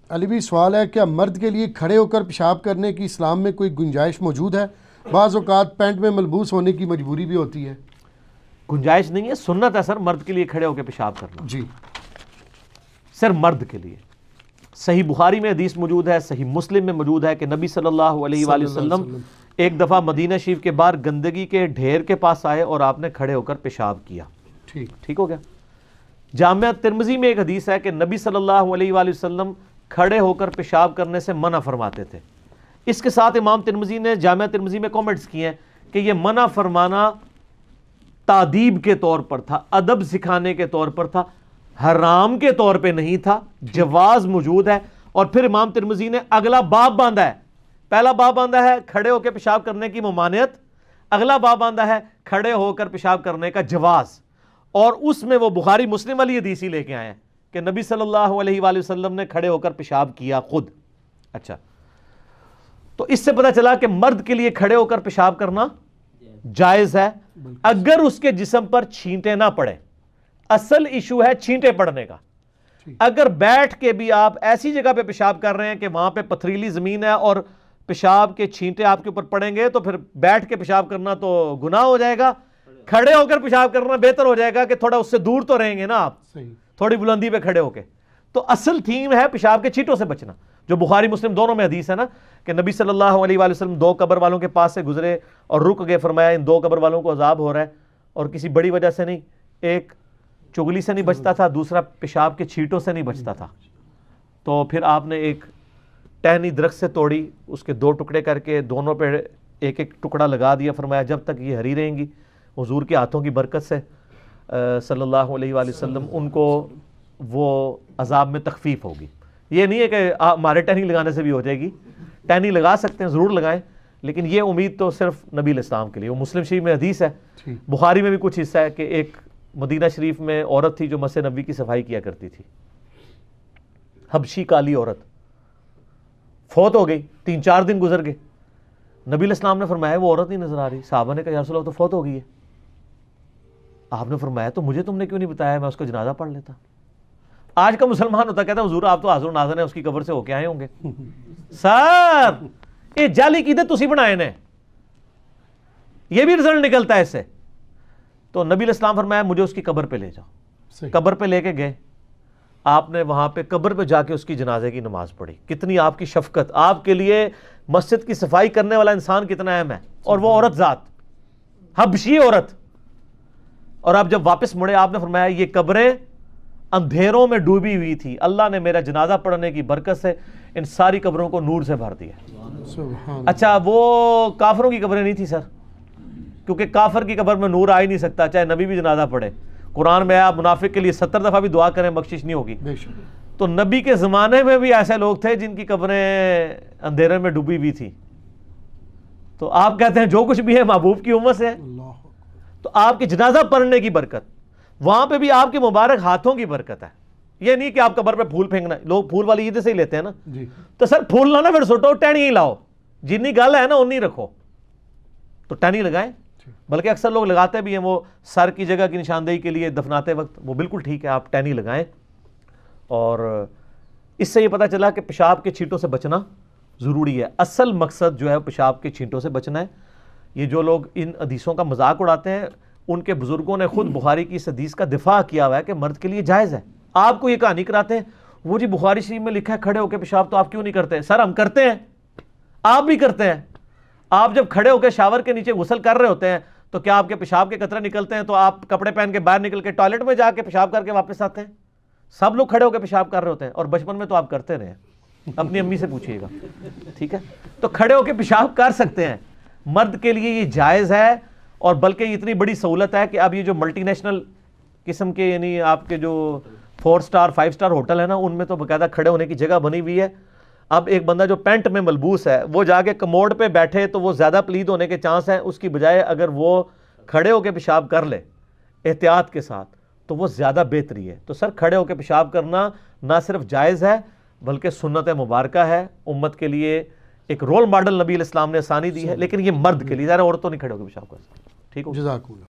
علی بھی سوال ہے، کیا مرد کے لیے کھڑے ہو کر پیشاب کرنے کی اسلام میں کوئی گنجائش موجود ہے؟ بعض اوقات پینٹ میں ملبوس ہونے کی مجبوری بھی ہوتی ہے۔ گنجائش نہیں ہے، سنت ہے سر مرد کے لیے کھڑے ہو کے پیشاب کرنا، جی سر مرد کے لیے۔ صحیح بخاری میں حدیث موجود ہے، صحیح مسلم میں موجود ہے کہ نبی صلی اللہ علیہ وآلہ وسلم ایک دفعہ مدینہ شریف کے باہر گندگی کے ڈھیر کے پاس آئے اور آپ نے کھڑے ہو کر پیشاب کیا۔ ٹھیک ہو گیا۔ جامعہ ترمذی میں ایک حدیث ہے کہ نبی صلی اللہ علیہ وآلہ وسلم کھڑے ہو کر پیشاب کرنے سے منع فرماتے تھے۔ اس کے ساتھ امام ترمذی نے جامعہ ترمذی میں کامنٹس کیے ہیں کہ یہ منع فرمانا تادیب کے طور پر تھا، ادب سکھانے کے طور پر تھا، حرام کے طور پہ نہیں تھا، جواز موجود ہے۔ اور پھر امام ترمذی نے اگلا باب باندھا ہے، پہلا باب باندھا ہے کھڑے ہو کے پیشاب کرنے کی ممانعت، اگلا باب باندھا ہے کھڑے ہو کر پیشاب کرنے کا جواز، اور اس میں وہ بخاری مسلم والی حدیث ہی لے کے آئے ہیں کہ نبی صلی اللہ علیہ وآلہ وسلم نے کھڑے ہو کر پیشاب کیا خود۔ اچھا، تو اس سے پتہ چلا کہ مرد کے لیے کھڑے ہو کر پیشاب کرنا جائز ہے اگر اس کے جسم پر چھینٹے نہ پڑے۔ اصل ایشو ہے چھینٹے پڑنے کا۔ اگر بیٹھ کے بھی آپ ایسی جگہ پہ پیشاب کر رہے ہیں کہ وہاں پہ پتھریلی زمین ہے اور پیشاب کے چھینٹے آپ کے اوپر پڑیں گے تو پھر بیٹھ کے پیشاب کرنا تو گناہ ہو جائے گا، کھڑے ہو کر پیشاب کرنا بہتر ہو جائے گا کہ تھوڑا اس سے دور تو رہیں گے نا آپ، تھوڑی بلندی پہ کھڑے ہو کے۔ تو اصل تھیم ہے پیشاب کے چھینٹوں سے بچنا، جو بخاری مسلم دونوں میں حدیث ہے نا کہ نبی صلی اللہ علیہ وآلہ وسلم دو قبر والوں کے پاس سے گزرے اور رک گئے، فرمایا ان دو قبر والوں کو عذاب ہو رہا ہے، اور کسی بڑی وجہ سے نہیں، ایک چگلی سے نہیں بچتا تھا، دوسرا پیشاب کے چھینٹوں سے نہیں بچتا تھا۔ تو پھر آپ نے ایک ٹہنی درخت سے توڑی، اس کے دو ٹکڑے کر کے دونوں پہ ایک ایک ٹکڑا لگا دیا، فرمایا جب تک یہ ہری رہیں گی حضور کے ہاتھوں کی برکت سے صلی اللہ علیہ وآلہ وسلم ان کو وہ عذاب میں تخفیف ہوگی۔ یہ نہیں ہے کہ ہمارے ٹہنی لگانے سے بھی ہو جائے گی، ٹہنی لگا سکتے ہیں، ضرور لگائیں، لیکن یہ امید تو صرف نبی علیہ السلام کے لیے۔ وہ مسلم شریف میں حدیث ہے، بخاری میں بھی کچھ حصہ ہے کہ ایک مدینہ شریف میں عورت تھی جو مسجد نبوی کی صفائی کیا کرتی تھی، حبشی کالی عورت، فوت ہو گئی، 3-4 دن گزر گئے، نبی علیہ السلام نے فرمایا وہ عورت نہیں نظر آ رہی، صحابہ نے کہا یا رسول اللہ تو فوت ہو گئی ہے۔ آپ نے فرمایا تو مجھے تم نے کیوں نہیں بتایا، میں اس کا جنازہ پڑھ لیتا۔ آج کا مسلمان ہوتا کہتا ہے حضور آپ تو حاضر و ناظر ہیں، اس کی قبر سے ہو کے آئے ہوں گے۔ سر یہ جعلی عقیدت تسی بنائے نے، یہ بھی رزلٹ نکلتا ہے اس سے۔ تو نبی علیہ السلام فرمایا مجھے اس کی قبر پہ لے جاؤ۔ قبر پہ لے کے گئے، آپ نے وہاں پہ قبر پہ جا کے اس کی جنازے کی نماز پڑھی۔ کتنی آپ کی شفقت، آپ کے لیے مسجد کی صفائی کرنے والا انسان کتنا اہم ہے، اور وہ عورت ذات حبشی عورت۔ اور آپ جب واپس مڑے آپ نے فرمایا یہ قبریں اندھیروں میں ڈوبی ہوئی تھی، اللہ نے میرا جنازہ پڑھنے کی برکت سے ان ساری قبروں کو نور سے بھر دیا۔ اچھا وہ کافروں کی قبریں نہیں تھی سر، کیونکہ کافر کی قبر میں نور آ ہی نہیں سکتا چاہے نبی بھی جنازہ پڑھے۔ قرآن میں آپ منافق کے لیے 70 دفعہ بھی دعا کریں بخشش نہیں ہوگی۔ تو نبی کے زمانے میں بھی ایسے لوگ تھے جن کی قبریں اندھیرے میں ڈوبی ہوئی تھی۔ تو آپ کہتے ہیں جو کچھ بھی ہے محبوب کی امت سے ہے، تو آپ کی جنازہ پڑھنے کی برکت، وہاں پہ بھی آپ کے مبارک ہاتھوں کی برکت ہے۔ یہ نہیں کہ آپ قبر پہ پھول پھینکنا، لوگ پھول والی عید سے ہی لیتے ہیں نا، تو سر پھول لانا پھر سٹو ٹہنی ہی لاؤ، جتنی گل ہے نا انی رکھو، تو ٹہنی لگائیں۔ بلکہ اکثر لوگ لگاتے بھی ہیں وہ سر کی جگہ کی نشاندہی کے لیے دفناتے وقت، وہ بالکل ٹھیک ہے، آپ ٹہنی لگائیں۔ اور اس سے یہ پتہ چلا کہ پیشاب کے چھینٹوں سے بچنا ضروری ہے۔ اصل مقصد جو ہے پیشاب کے چھینٹوں سے بچنا ہے۔ یہ جو لوگ ان حدیثوں کا مذاق اڑاتے ہیں، ان کے بزرگوں نے خود بخاری کی اس حدیث کا دفاع کیا ہوا ہے کہ مرد کے لیے جائز ہے۔ آپ کو یہ کہانی کراتے ہیں وہ جی بخاری شریف میں لکھا ہے کھڑے ہو کے پیشاب، تو آپ کیوں نہیں کرتے؟ سر ہم کرتے ہیں، آپ بھی کرتے ہیں۔ آپ جب کھڑے ہو کے شاور کے نیچے غسل کر رہے ہوتے ہیں تو کیا آپ کے پیشاب کے قطرے نکلتے ہیں تو آپ کپڑے پہن کے باہر نکل کے ٹوائلٹ میں جا کے پیشاب کر کے واپس آتے ہیں؟ سب لوگ کھڑے ہو کے پیشاب کر رہے ہوتے ہیں، اور بچپن میں تو آپ کرتے رہے ہیں، اپنی امی سے پوچھئے گا، ٹھیک ہے؟ تو کھڑے ہو کے پیشاب کر سکتے ہیں، مرد کے لیے یہ جائز ہے۔ اور بلکہ یہ اتنی بڑی سہولت ہے کہ اب یہ جو ملٹی نیشنل قسم کے یعنی آپ کے جو 4 سٹار 5 سٹار ہوٹل ہے نا، ان میں تو باقاعدہ کھڑے ہونے کی جگہ بنی ہوئی ہے۔ اب ایک بندہ جو پینٹ میں ملبوس ہے وہ جا کے کموڈ پہ بیٹھے تو وہ زیادہ پلید ہونے کے چانس ہیں، اس کی بجائے اگر وہ کھڑے ہو کے پیشاب کر لے احتیاط کے ساتھ تو وہ زیادہ بہتری ہے۔ تو سر کھڑے ہو کے پیشاب کرنا نہ صرف جائز ہے بلکہ سنت مبارکہ ہے، امت کے لیے ایک رول ماڈل نبی علیہ السلام نے آسانی دی ہے، لیکن یہ مرد کے لیے، ظاہر عورتوں نہیں کھڑے ہو کے پیشاب کر سکتے۔ ٹھیک ہو؟ جزاک اللہ۔